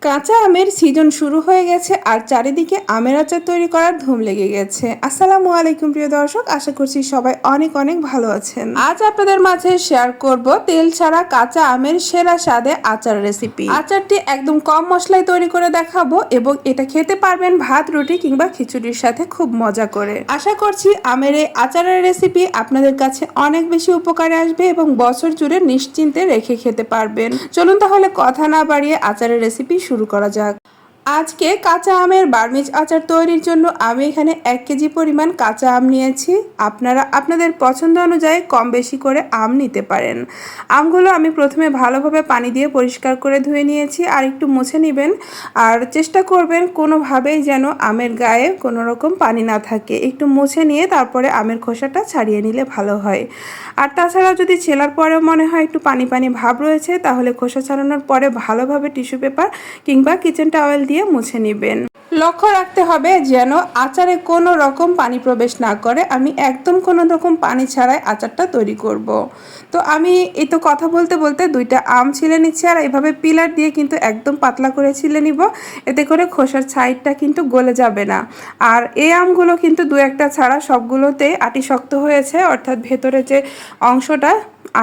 কাঁচা আমের সিজন শুরু হয়ে গেছে আর চারিদিকে আমের আচার তৈরি করার ধুম লেগে গেছে। আসসালামু আলাইকুম প্রিয় দর্শক, আশা করছি সবাই অনেক অনেক ভালো আছেন। আজ আপনাদের মাঝে শেয়ার করব তেল ছাড়া কাঁচা আমের সেরা স্বাদে আচার রেসিপি। আচারটি একদম কম মশলায় তৈরি করে দেখাবো এবং এটা খেতে পারবেন ভাত, রুটি কিংবা খিচুড়ির সাথে খুব মজা করে। আশা করছি আমের এই আচারের রেসিপি আপনাদের কাছে অনেক বেশি উপকারে আসবে এবং বছর জুড়ে নিশ্চিন্তে রেখে খেতে পারবেন। চলুন তাহলে কথা না বাড়িয়ে আচারের রেসিপি শুরু করা যাক। আজকে কাঁচা আমের বার্মিজ আচার তৈরির জন্য আমি এখানে 1 কেজি পরিমাণ কাঁচা আম নিয়েছি। আপনারা আপনাদের পছন্দ অনুযায়ী কম বেশি করে আম নিতে পারেন। আমগুলো আমি প্রথমে ভালোভাবে পানি দিয়ে পরিষ্কার করে ধুয়ে নিয়েছি আর একটু মুছে নেবেন। আর চেষ্টা করবেন কোনোভাবেই যেন আমের গায়ে কোনো রকম পানি না থাকে। একটু মুছে নিয়ে তারপরে আমের খোসাটা ছাড়িয়ে নিলে ভালো হয়। আর তাছাড়া যদি ছেলার পরেও মনে হয় একটু পানি পানি ভাব রয়েছে, তাহলে খোসা ছাড়ানোর পরে ভালোভাবে টিস্যু পেপার কিংবা কিচেন টাওয়েল দিয়ে মুছে নেবেন। লক্ষ্য রাখতে হবে যেন আচারে কোনো রকম পানি প্রবেশ না করে। আমি একদম কোনো রকম পানি ছাড়াই আচারটা তৈরি করব। তো আমি এই তো কথা বলতে বলতে 2টা আম ছিলে নিচ্ছি আর এইভাবে পিলার দিয়ে কিন্তু একদম পাতলা করে ছিলে নিব। এতে করে খোসার সাইডটা কিন্তু গলে যাবে না। আর এই আমগুলো কিন্তু 2-1টা ছাড়া সবগুলোতেই আটি শক্ত হয়েছে, অর্থাৎ ভেতরে যে অংশটা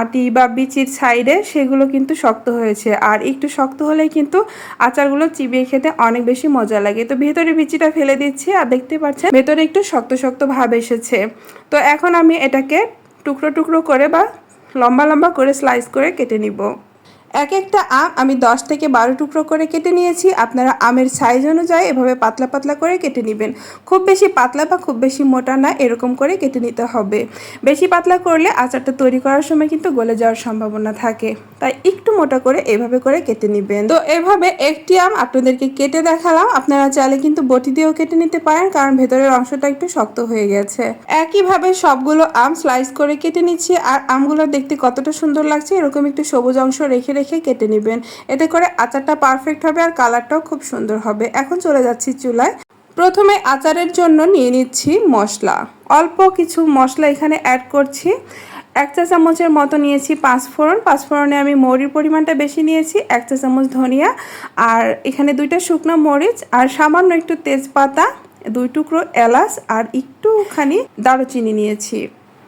আটি বা বিচির সাইডে সেগুলো কিন্তু শক্ত হয়েছে। আর একটু শক্ত হলেই কিন্তু আচারগুলো চিবিয়ে খেতে অনেক বেশি মজা লাগে। তো ভেতরে বিচিটা ফেলে দিচ্ছি আর দেখতে পাচ্ছেন ভেতরে একটু শক্ত শক্ত ভাব এসেছে। তো এখন আমি এটাকে টুকরো টুকরো করে বা লম্বা লম্বা করে স্লাইস করে কেটে নিব। এক একটা আম আমি 10 থেকে 12 টুকরো করে কেটে নিয়েছি। আপনারা আমের সাইজ অনুযায়ী এভাবে পাতলা পাতলা করে কেটে নেবেন। খুব বেশি পাতলা বা খুব বেশি মোটা না, এরকম করে কেটে নিতে হবে। বেশি পাতলা করলে আচারটা তৈরি করার সময় কিন্তু গলে যাওয়ার সম্ভাবনা থাকে, তাই একটু মোটা করে এভাবে করে কেটে নেবেন। তো এভাবে একটি আম আপনাদেরকে কেটে দেখালাম। আপনারা চাইলে কিন্তু বটি দিয়েও কেটে নিতে পারেন, কারণ ভেতরের অংশটা একটু শক্ত হয়ে গেছে। একইভাবে সবগুলো আম স্লাইস করে কেটে নিচ্ছি। আর আমগুলো দেখতে কতটা সুন্দর লাগছে, এরকম একটু সবুজ অংশ রেখে রেখে কেটে নেবেন। এতে করে আচারটা পারফেক্ট হবে আর কালারটাও খুব সুন্দর হবে। এখন চলে যাচ্ছি চুলায়। প্রথমে আচারের জন্য নিয়ে নিচ্ছি মশলা। অল্প কিছু মশলা এখানে অ্যাড করছি। 1 চা চামচের মতো নিয়েছি পাঁচফোড়ন। পাঁচফোড়নে আমি মৌরির পরিমাণটা বেশি নিয়েছি। 1 চা চামচ ধনিয়া, আর এখানে 2টা শুকনো মরিচ, আর সামান্য একটু তেজপাতা, 2 টুকরো এলাচ, আর একটুখানি দারুচিনি নিয়েছি।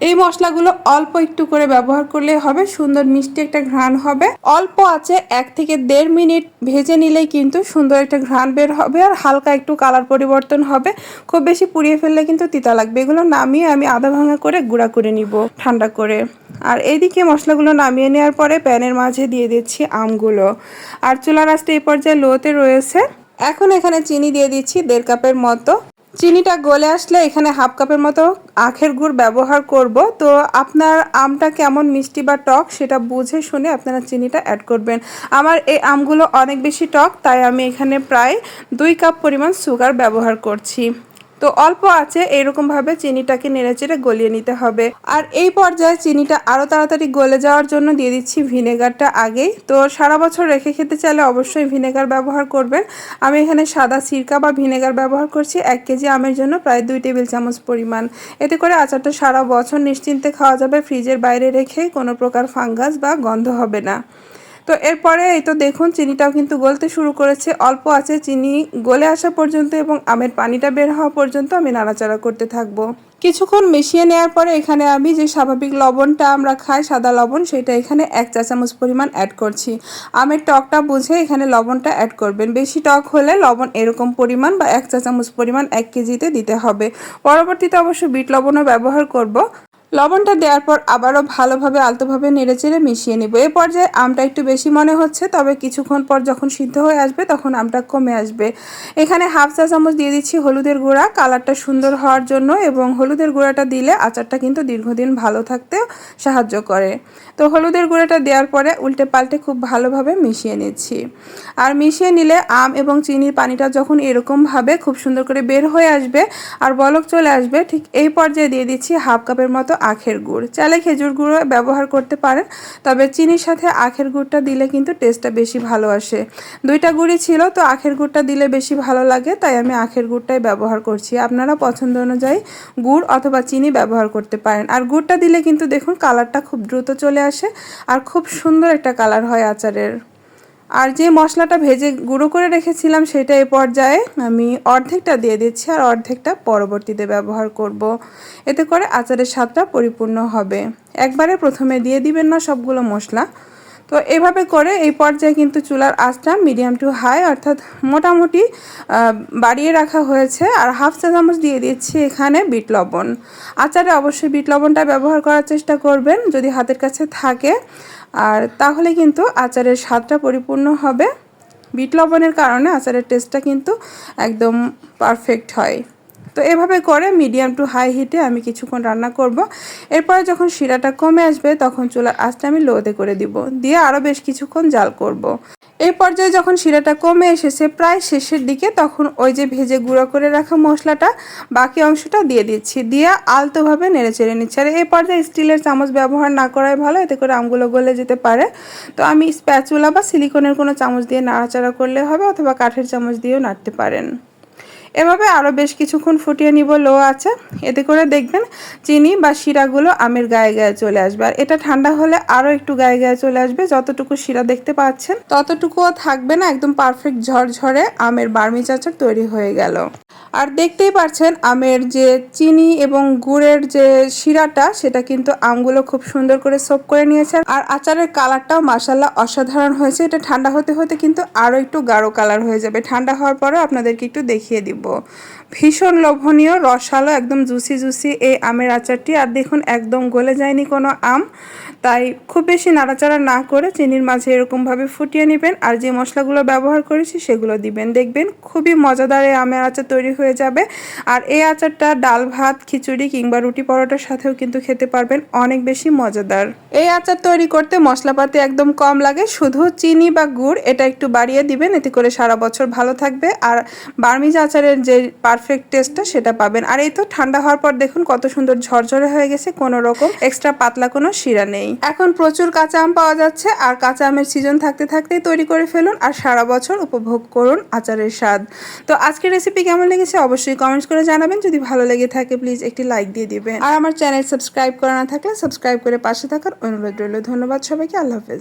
এই মশলাগুলো অল্প একটু করে ব্যবহার করলে হবে, সুন্দর মিষ্টি একটা ঘ্রাণ হবে। অল্প আছে 1 থেকে 1.5 মিনিট ভেজে নিলেই কিন্তু সুন্দর একটা ঘ্রাণ বের হবে আর হালকা একটু কালার পরিবর্তন হবে। খুব বেশি পুড়িয়ে ফেললে কিন্তু তিতা লাগবে। এগুলো নামিয়ে আমি আধা ভাঙা করে গুঁড়া করে নিব ঠান্ডা করে। আর এইদিকে মশলাগুলো নামিয়ে নেওয়ার পরে প্যানের মাঝে দিয়ে দিচ্ছি আমগুলো। আর চুলার আঁচটা এই পর্যায়ে লোতে রয়েছে। এখন এখানে চিনি দিয়ে দিচ্ছি 1.5 কাপের মতো। চিনিটা গলে আসলে এখানে 1/2 কাপের মতো আখের গুড় ব্যবহার করব। তো আপনার আমটা কেমন মিষ্টি বা টক সেটা বুঝে শুনে আপনারা চিনিটা অ্যাড করবেন। আমার এই আমগুলো অনেক বেশি টক, তাই আমি এখানে প্রায় 2 কাপ পরিমাণ সুগার ব্যবহার করছি। তো অল্প আছে এরকমভাবে চিনিটাকে নেড়েচেড়ে গলিয়ে নিতে হবে। আর এই পর্যায়ে চিনিটা আরও তাড়াতাড়ি গলে যাওয়ার জন্য দিয়ে দিচ্ছি ভিনেগারটা আগেই। তো সারা বছর রেখে খেতে চাইলে অবশ্যই ভিনেগার ব্যবহার করবেন। আমি এখানে সাদা সিরকা বা ভিনেগার ব্যবহার করছি 1 কেজি আমের জন্য প্রায় 2 টেবিল চামচ পরিমাণ। এতে করে আচারটা সারা বছর নিশ্চিন্তে খাওয়া যাবে, ফ্রিজের বাইরে রেখে কোনো প্রকার ফাঙ্গাস বা গন্ধ হবে না। তো এরপরে এই তো দেখুন চিনিটাও কিন্তু গলতে শুরু করেছে। অল্প আছে চিনি গলে আসা পর্যন্ত এবং আমের পানিটা বের হওয়া পর্যন্ত আমি নাড়াচাড়া করতে থাকবো। কিছুক্ষণ মিশিয়ে নেওয়ার পরে এখানে আমি যে স্বাভাবিক লবণটা আমরা খাই, সাদা লবণ, সেটা এখানে 1 চা চামচ পরিমাণ অ্যাড করছি। আমের টকটা বুঝে এখানে লবণটা অ্যাড করবেন। বেশি টক হলে লবণ এরকম পরিমাণ বা 1 চা চামচ পরিমাণ 1 কেজিতে দিতে হবে। পরবর্তীতে অবশ্য বিট লবণও ব্যবহার করব। লবণটা দেওয়ার পর আবারও ভালোভাবে আলতোভাবে নেড়েচেড়ে মিশিয়ে নেব। এই পর্যায়ে আমটা একটু বেশি মনে হচ্ছে, তবে কিছুক্ষণ পর যখন সিদ্ধ হয়ে আসবে তখন আমটা কমে আসবে। এখানে 1/2 চা চামচ দিয়ে দিচ্ছি হলুদের গুঁড়া, কালারটা সুন্দর হওয়ার জন্য, এবং হলুদের গুঁড়াটা দিলে আচারটা কিন্তু দীর্ঘদিন ভালো থাকতেও সাহায্য করে। তো হলুদের গুঁড়াটা দেওয়ার পরে উল্টে পাল্টে খুব ভালোভাবে মিশিয়ে নিচ্ছি। আর মিশিয়ে নিলে আম এবং চিনির পানিটা যখন এরকমভাবে খুব সুন্দর করে বের হয়ে আসবে আর বলক চলে আসবে, ঠিক এই পর্যায়ে দিয়ে দিচ্ছি 1/2 কাপের মতো আখের গুড়। চাইলে খেজুর গুঁড়ো ব্যবহার করতে পারেন, তবে চিনির সাথে আখের গুড়টা দিলে কিন্তু টেস্টটা বেশি ভালো আসে। 2টা গুড়ই ছিল, তো আখের গুড়টা দিলে বেশি ভালো লাগে, তাই আমি আখের গুড়টাই ব্যবহার করছি। আপনারা পছন্দ অনুযায়ী গুড় অথবা চিনি ব্যবহার করতে পারেন। আর গুড়টা দিলে কিন্তু দেখুন কালারটা খুব দ্রুত চলে আসে আর খুব সুন্দর একটা কালার হয় আচারের। আর যে মশলাটা ভেজে গুঁড়ো করে রেখেছিলাম সেটা এই পর্যায়ে আমি অর্ধেকটা দিয়ে দিচ্ছি আর অর্ধেকটা পরবর্তীতে ব্যবহার করব। এতে করে আচারের স্বাদটা পরিপূর্ণ হবে। একবারে প্রথমে দিয়ে দিবেন না সবগুলো মশলা। তো এভাবে করে এই পর্যায়ে কিন্তু চুলার আঁচটা মিডিয়াম টু হাই অর্থাৎ মোটামুটি বাড়িয়ে রাখা হয়েছে। আর হাফ চা চামচ দিয়ে দিচ্ছি এখানে বিট লবণ। আচারে অবশ্যই বিট লবণটা ব্যবহার করার চেষ্টা করবেন যদি হাতের কাছে থাকে, আর তাহলে কিন্তু আচারের স্বাদটা পরিপূর্ণ হবে। বিট লবণের কারণে আচারের টেস্টটা কিন্তু একদম পারফেক্ট হয়। তো এভাবে করে মিডিয়াম টু হাই হিটে আমি কিছুক্ষণ রান্না করব। এরপরে যখন শিরাটা কমে আসবে তখন চুলার আঁচটা আমি লোতে করে দিব, দিয়ে আরও বেশ কিছুক্ষণ জাল করব। এই পর্যায়ে যখন শিরাটা কমে এসেছে প্রায় শেষের দিকে, তখন ওই যে ভেজে গুঁড়ো করে রাখা মশলাটা বাকি অংশটা দিয়ে দিচ্ছি, দিয়ে আলতোভাবে নেড়ে চেড়ে নিচ্ছি। আর এই পর্যায়ে স্টিলের চামচ ব্যবহার না করাই ভালো, এতে করে আমগুলো গলে যেতে পারে। তো আমি স্প্যাচুলা বা সিলিকনের কোনো চামচ দিয়ে নাড়াচাড়া করলে হবে, অথবা কাঠের চামচ দিয়েও নাড়তে পারেন। এভাবে আরও বেশ কিছুক্ষণ ফুটিয়ে নিব লো আছে। এতে করে দেখবেন চিনি বা শিরাগুলো আমের গায়ে গায়ে চলে আসবে। আর এটা ঠান্ডা হলে আরও একটু গায়ে গায়ে চলে আসবে। যতটুকু শিরা দেখতে পাচ্ছেন ততটুকুও থাকবে না, একদম পারফেক্ট ঝরঝরে আমের বার্মিজ আচার তৈরি হয়ে গেল। আর দেখতেই পাচ্ছেন আমের যে চিনি এবং গুড়ের যে শিরাটা সেটা কিন্তু আমগুলো খুব সুন্দর করে সোক করে নিয়েছে। আর আচারের কালারটাও মাশাআল্লাহ অসাধারণ হয়েছে। এটা ঠান্ডা হতে হতে কিন্তু আরও একটু গাঢ় কালার হয়ে যাবে। ঠান্ডা হওয়ার পরেও আপনাদেরকে একটু দেখিয়ে দিব। ভীষণ লোভনীয়, রসালো, একদম জুসি জুসি এই আমের আচারটি। আর দেখুন একদম গলে যায়নি কোনো আম। তাই খুব বেশি নাড়াচাড়া না করে চিনির মাঝে এরকমভাবে ফুটিয়ে নেবেন। আর যে মশলাগুলো ব্যবহার করেছি সেগুলো দিবেন, দেখবেন খুবই মজাদার এই আমের আচার তৈরি হয়ে যাবে। আর এই আচারটা ডাল ভাত, খিচুড়ি কিংবা রুটি পরোটার সাথেও কিন্তু খেতে পারবেন, অনেক বেশি মজাদার। এই আচার তৈরি করতে মশলাপাতি একদম কম লাগে, শুধু চিনি বা গুড় এটা একটু বাড়িয়ে দিবেন, এতে করে সারা বছর ভালো থাকবে। আর বার্মিজ আচারের যে পারফেক্ট টেস্টটা সেটা পাবেন। আর এই তো ঠান্ডা হওয়ার পর দেখুন কত সুন্দর ঝরঝরে হয়ে গেছে, কোনো রকম এক্সট্রা পাতলা কোনো শিরা নেই। এখন প্রচুর কাঁচা আম পাওয়া যাচ্ছে, আর কাঁচা আমের সিজন থাকতে থাকতেই তৈরি করে ফেলুন আর সারা বছর উপভোগ করুন আচারের স্বাদ। তো আজকের রেসিপি কেমন লেগেছে অবশ্যই কমেন্টস করে জানাবেন। যদি ভালো লেগে থাকে প্লিজ একটি লাইক দিয়ে দিবেন। আর আমার চ্যানেল সাবস্ক্রাইব করা না থাকলে সাবস্ক্রাইব করে পাশে থাকার অনুরোধ রইল। ধন্যবাদ সবাইকে, আল্লাহ হাফেজ।